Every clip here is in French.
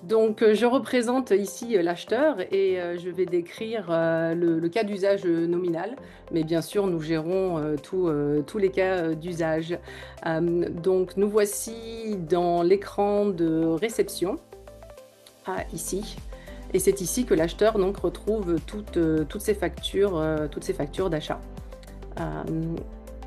Donc, je représente ici l'acheteur et je vais décrire le cas d'usage nominal, mais bien sûr, nous gérons tous les cas d'usage. Donc, nous voici dans l'écran de réception, ici. Et c'est ici que l'acheteur donc retrouve toutes ses factures d'achat. Euh,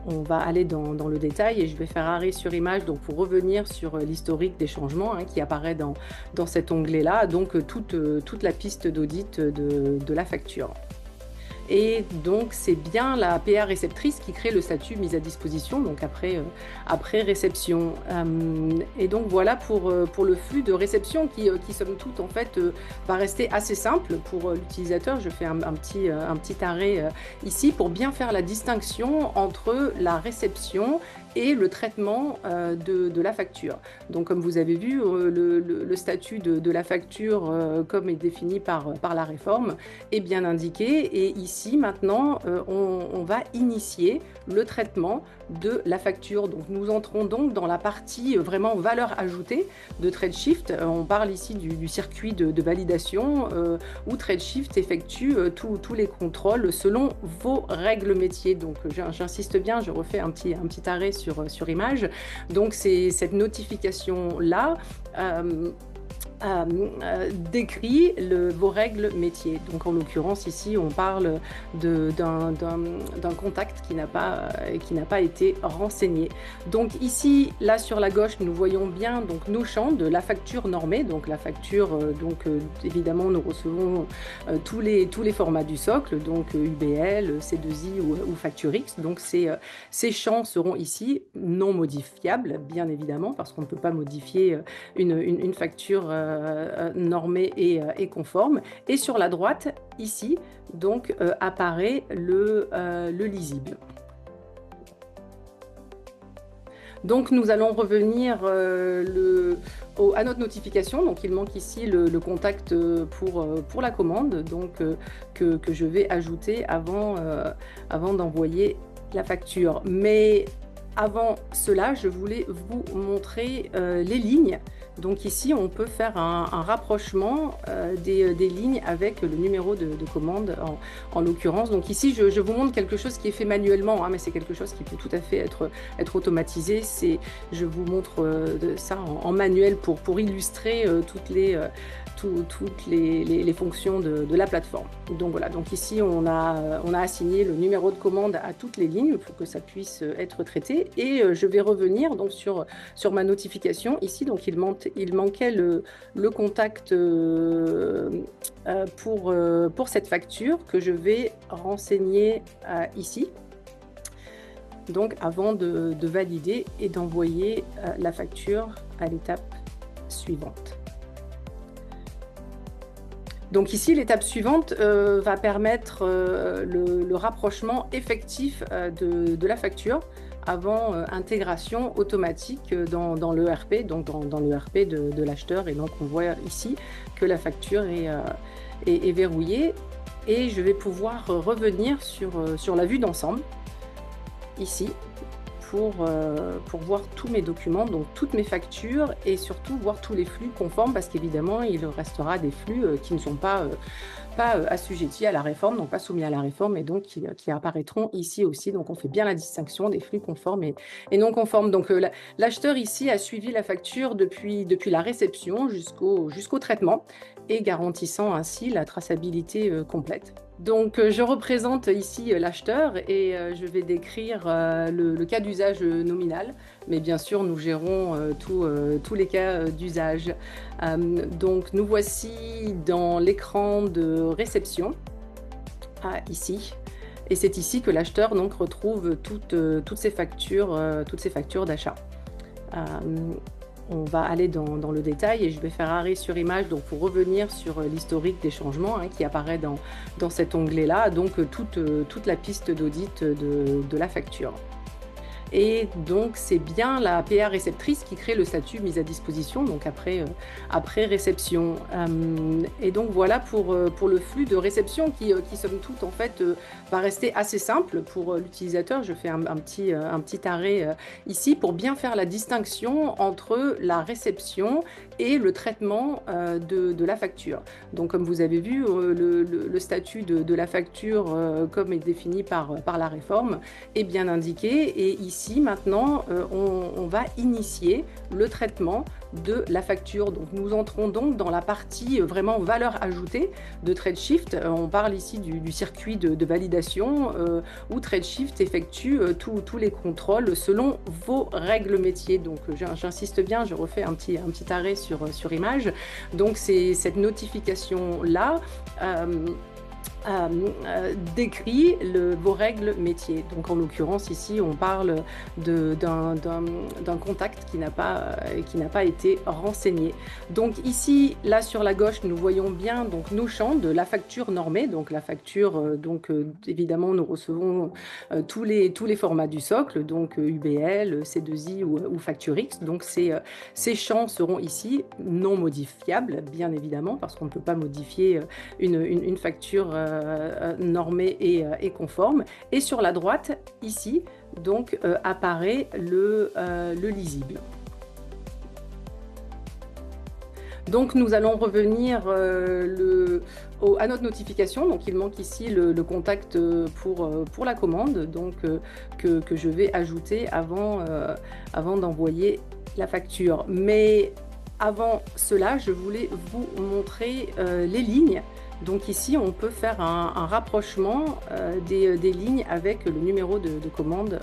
on va aller dans le détail et je vais faire arrêt sur image donc pour revenir sur l'historique des changements qui apparaît dans cet onglet-là, donc toute la piste d'audit de la facture. Et donc, c'est bien la PA réceptrice qui crée le statut mise à disposition, donc après réception. Et donc, voilà pour le flux de réception qui somme toute, en fait, va rester assez simple pour l'utilisateur. Je fais un petit arrêt ici pour bien faire la distinction entre la réception et le traitement de la facture. Donc, comme vous avez vu, le statut de la facture, comme est défini par la réforme, est bien indiqué. Et ici, maintenant, on va initier le traitement de la facture. Donc, nous entrons donc dans la partie vraiment valeur ajoutée de TradeShift. On parle ici du circuit de validation où TradeShift effectue tous les contrôles selon vos règles métiers. Donc, j'insiste bien, je refais un petit arrêt sur image. Donc, c'est cette notification-là. Décrit vos règles métiers. Donc en l'occurrence ici on parle d'un contact qui n'a pas été renseigné. Donc ici là sur la gauche nous voyons bien donc nos champs de la facture normée. Donc la facture évidemment nous recevons tous les formats du socle, donc UBL, C2I ou FactureX. Donc ces champs seront ici non modifiables bien évidemment parce qu'on ne peut pas modifier une facture normée et conforme. Et sur la droite, ici, donc apparaît le lisible. Donc nous allons revenir à notre notification. Donc il manque ici le contact pour la commande donc, que je vais ajouter avant d'envoyer la facture. Mais avant cela, je voulais vous montrer les lignes. Donc ici, on peut faire un rapprochement des lignes avec le numéro de commande en l'occurrence. Donc ici, je vous montre quelque chose qui est fait manuellement, mais c'est quelque chose qui peut tout à fait être automatisé. Je vous montre ça en manuel pour illustrer toutes les fonctions de la plateforme. Donc voilà, donc ici on a assigné le numéro de commande à toutes les lignes pour que ça puisse être traité. Et je vais revenir donc sur ma notification ici. Donc il manquait le contact pour cette facture que je vais renseigner ici. Donc avant de valider et d'envoyer la facture à l'étape suivante. Donc ici, l'étape suivante va permettre le rapprochement effectif de la facture avant intégration automatique dans l'ERP, donc dans l'ERP de l'acheteur. Et donc on voit ici que la facture est verrouillée. Et je vais pouvoir revenir sur la vue d'ensemble, ici, pour voir tous mes documents, donc toutes mes factures et surtout voir tous les flux conformes parce qu'évidemment il restera des flux qui ne sont pas assujettis à la réforme, donc pas soumis à la réforme et donc qui apparaîtront ici aussi. Donc on fait bien la distinction des flux conformes et non conformes. Donc l'acheteur ici a suivi la facture depuis la réception jusqu'au traitement et garantissant ainsi la traçabilité complète. Donc, je représente ici l'acheteur et je vais décrire le cas d'usage nominal, mais bien sûr, nous gérons tous les cas d'usage. Donc, nous voici dans l'écran de réception, ici. Et c'est ici que l'acheteur donc retrouve toutes ses factures d'achat. On va aller dans le détail et je vais faire arrêt sur image donc pour revenir sur l'historique des changements qui apparaît dans cet onglet-là, donc toute la piste d'audit de la facture. Et donc, c'est bien la PA réceptrice qui crée le statut mise à disposition, donc après réception. Et donc, voilà pour le flux de réception qui somme toute, en fait, va rester assez simple pour l'utilisateur. Je fais un petit arrêt ici pour bien faire la distinction entre la réception et le traitement de la facture. Donc, comme vous avez vu, le statut de la facture, comme est défini par la réforme, est bien indiqué. Et ici, maintenant, on va initier le traitement de la facture. Donc, nous entrons donc dans la partie vraiment valeur ajoutée de TradeShift. On parle ici du circuit de validation où TradeShift effectue tous les contrôles selon vos règles métiers. Donc, j'insiste bien, je refais un petit arrêt sur image. Donc, c'est cette notification-là décrit vos règles métiers. Donc en l'occurrence ici on parle d'un contact qui n'a pas été renseigné. Donc ici, là sur la gauche, nous voyons bien donc nos champs de la facture normée. Donc la facture, évidemment nous recevons tous les formats du socle, donc UBL, C2I ou FactureX. Donc ces champs seront ici non modifiables, bien évidemment, parce qu'on ne peut pas modifier une facture normée et conforme. Et sur la droite, ici, donc apparaît le lisible. Donc nous allons revenir à notre notification. Donc il manque ici le contact pour la commande, donc que je vais ajouter avant d'envoyer la facture. Mais avant cela, je voulais vous montrer les lignes. Donc ici, on peut faire un rapprochement des lignes avec le numéro de commande